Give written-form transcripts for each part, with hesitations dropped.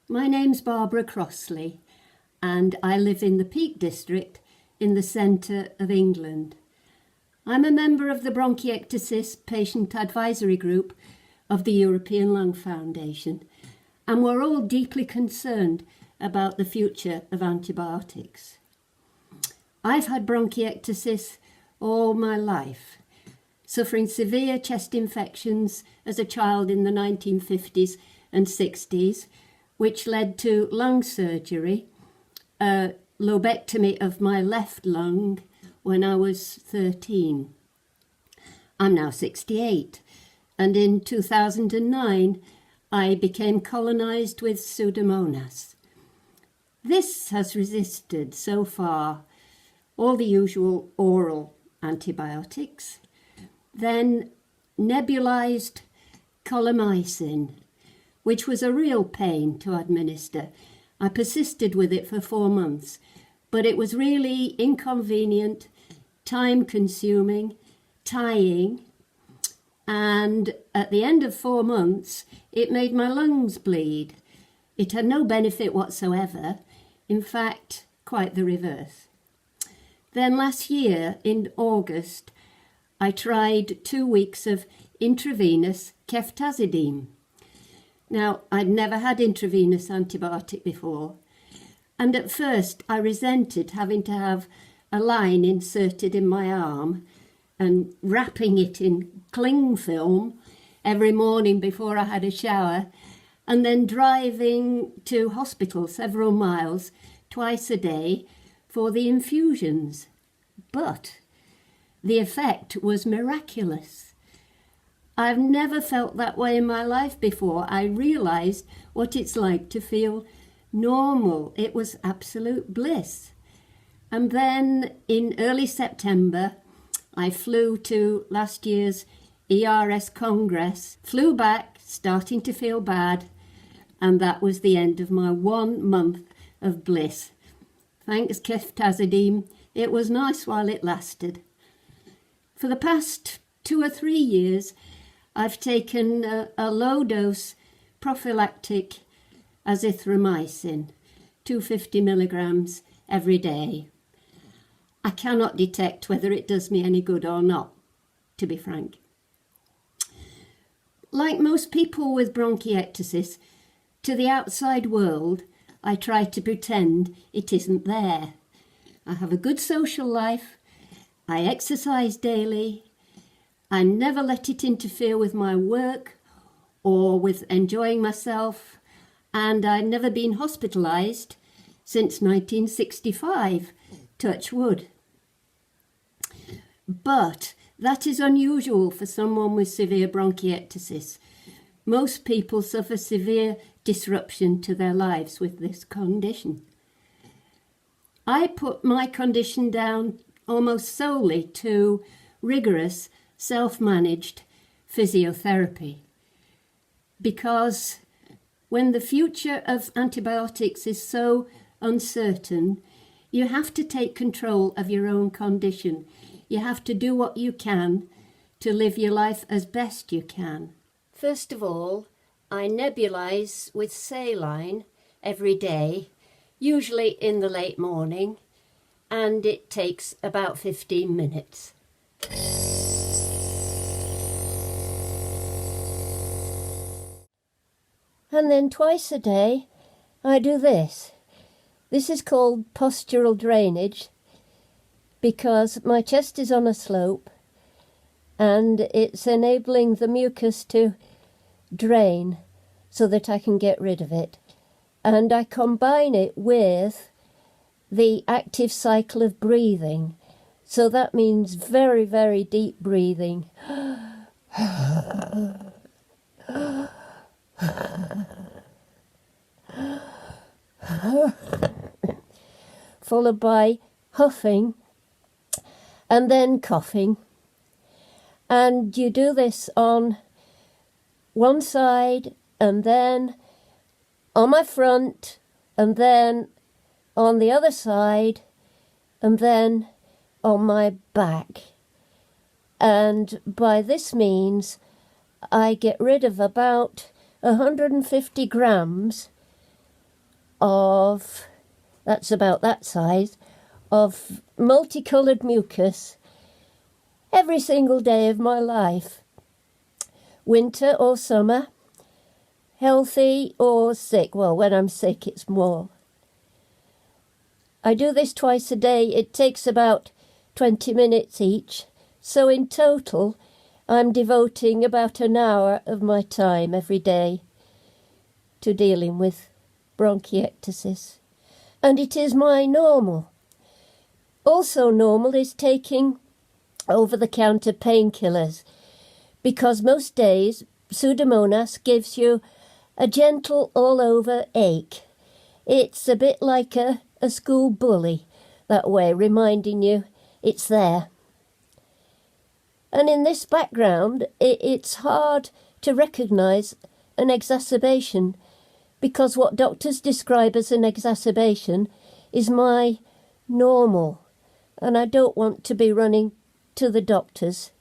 My name's Barbara Crossley and I live in the Peak District in the centre of England. I'm a member of the bronchiectasis patient advisory group of the European Lung Foundation, and we're all deeply concerned about the future of antibiotics. I've had bronchiectasis all my life, suffering severe chest infections as a child in the 1950s and 60s, which led to lung surgery, a lobectomy of my left lung when I was 13. I'm now 68, and in 2009 I became colonised with Pseudomonas. This has resisted so far all the usual oral antibiotics, then nebulized colimicin, which was a real pain to administer. I persisted with it for 4 months, but it was really inconvenient, time-consuming, tying, and at the end of 4 months, it made my lungs bleed. It had no benefit whatsoever, in fact, quite the reverse. Then last year, in August, I tried 2 weeks of intravenous ceftazidime. Now, I'd never had intravenous antibiotic before, and at first I resented having to have a line inserted in my arm and wrapping it in cling film every morning before I had a shower, and then driving to hospital several miles twice a day for the infusions. But the effect was miraculous. I've never felt that way in my life before. I realised what it's like to feel normal. It was absolute bliss. And then in early September, I flew to last year's ERS Congress, flew back, starting to feel bad, and that was the end of my 1 month of bliss. Thanks ceftazidime, it was nice while it lasted. For the past 2 or 3 years, I've taken a low-dose prophylactic azithromycin, 250 milligrams every day. I cannot detect whether it does me any good or not, to be frank. Like most people with bronchiectasis, to the outside world, I try to pretend it isn't there. I have a good social life, I exercise daily, I never let it interfere with my work or with enjoying myself, and I've never been hospitalised since 1965, touch wood. But that is unusual for someone with severe bronchiectasis. Most people suffer severe disruption to their lives with this condition. I put my condition down almost solely to rigorous self-managed physiotherapy, because when the future of antibiotics is so uncertain, you have to take control of your own condition. You have to do what you can to live your life as best you can. First of all, I nebulize with saline every day, usually in the late morning, and it takes about 15 minutes. And then twice a day, I do this. This is called postural drainage because my chest is on a slope and it's enabling the mucus to drain so that I can get rid of it. And I combine it with the active cycle of breathing. So that means very, very deep breathing. Followed by huffing and then coughing. And you do this on one side and then on my front and then on the other side and then on my back. And by this means I get rid of about 150 grams of, that's about that size, of multicoloured mucus every single day of my life. Winter or summer, healthy or sick. Well, when I'm sick, it's more. I do this twice a day. It takes about 20 minutes each. So in total, I'm devoting about an hour of my time every day to dealing with bronchiectasis. And it is my normal. Also normal is taking over-the-counter painkillers, because most days Pseudomonas gives you a gentle all-over ache. It's a bit like a school bully that way, reminding you it's there. And in this background, it's hard to recognise an exacerbation, because what doctors describe as an exacerbation is my normal, and I don't want to be running to the doctors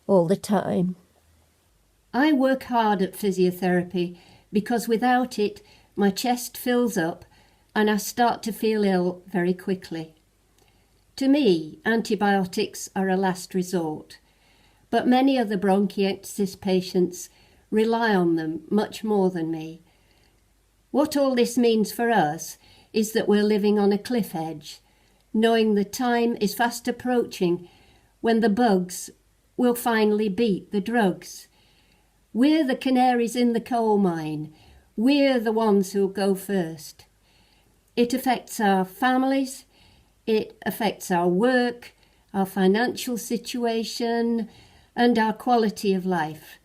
all the time. I work hard at physiotherapy because without it, my chest fills up and I start to feel ill very quickly. To me, antibiotics are a last resort, but many other bronchiectasis patients rely on them much more than me. What all this means for us is that we're living on a cliff edge, knowing the time is fast approaching when the bugs will finally beat the drugs. We're the canaries in the coal mine. We're the ones who'll go first. It affects our families, it affects our work, our financial situation, and our quality of life.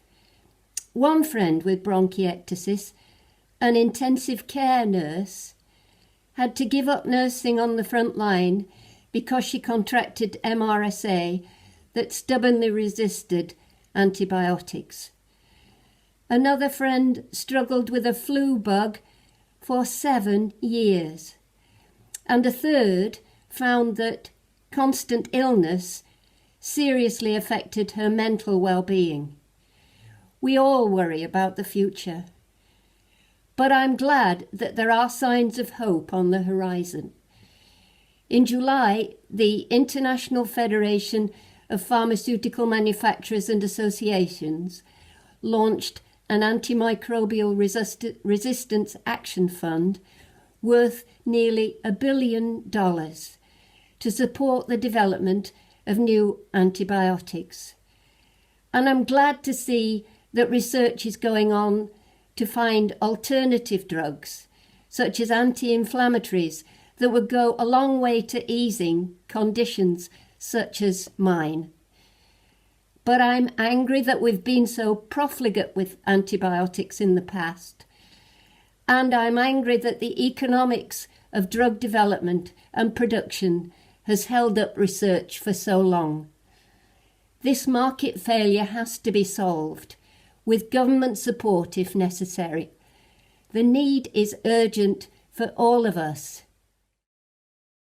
One friend with bronchiectasis, an intensive care nurse, had to give up nursing on the front line because she contracted MRSA that stubbornly resisted antibiotics. Another friend struggled with a flu bug for 7 years. And a third found that constant illness seriously affected her mental well-being. We all worry about the future. But I'm glad that there are signs of hope on the horizon. In July, the International Federation of Pharmaceutical Manufacturers and Associations launched an antimicrobial resistance action fund worth nearly $1 billion to support the development of new antibiotics. And I'm glad to see that research is going on to find alternative drugs, such as anti-inflammatories, that would go a long way to easing conditions such as mine. But I'm angry that we've been so profligate with antibiotics in the past. And I'm angry that the economics of drug development and production has held up research for so long. This market failure has to be solved, with government support if necessary. The need is urgent for all of us.